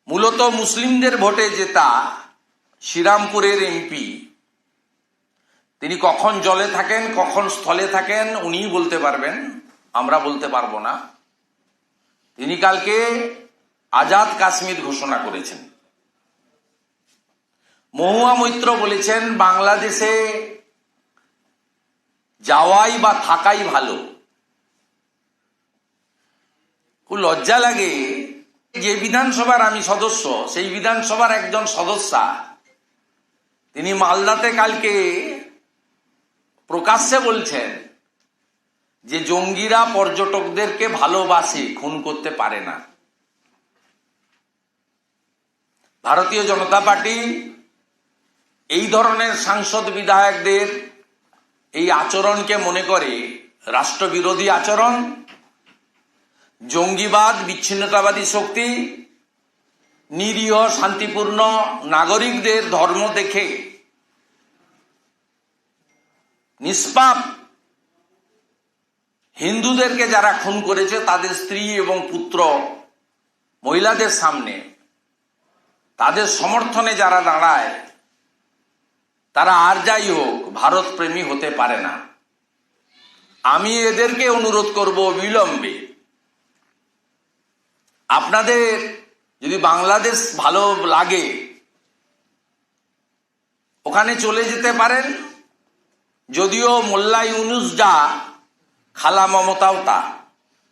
মূলত মুসলিমদের ভোটে জেতা শ্রীরামপুরের এমপি, তিনি কখন জলে থাকেন কখন স্থলে থাকেন উনিই বলতে পারবেন, আমরা বলতে পারবো না। তিনি কালকে আজাদ কাশ্মীর ঘোষণা করেছেন। মহুয়া মৈত্র বলেছেন বাংলাদেশে যাওয়াই বা থাকাই ভালো। খুব লজ্জা লাগে যে বিধানসভার আমি সদস্য, সেই বিধানসভার একজন সদস্যা তিনি মালদাতে কালকে প্রকাশ্যে বলছেন যে জঙ্গিরা পর্যটকদেরকে ভালোবাসে, খুন করতে পারে না। ভারতীয় জনতা পার্টি এই ধরনের সাংসদ বিধায়কদের এই আচরণকে মনে করে রাষ্ট্রবিরোধী আচরণ, জঙ্গিবাদ, বিচ্ছিন্নতাবাদী শক্তি, নিরীহ শান্তিপূর্ণ নাগরিকদের ধর্ম দেখে নিষ্পাপ হিন্দুদেরকে যারা খুন করেছে তাদের স্ত্রী এবং পুত্র মহিলাদের সামনে তাদের সমর্থনে যারা দাঁড়ায় তারা আর যাই হোক ভারত প্রেমী হতে পারে না। আমি এদেরকে অনুরোধ করব অবিলম্বে, আপনাদের যদি বাংলাদেশ ভালো লাগে ওখানে চলে যেতে পারেন। যদিও মোল্লা ইউনুস যা, খালা মমতাও তা।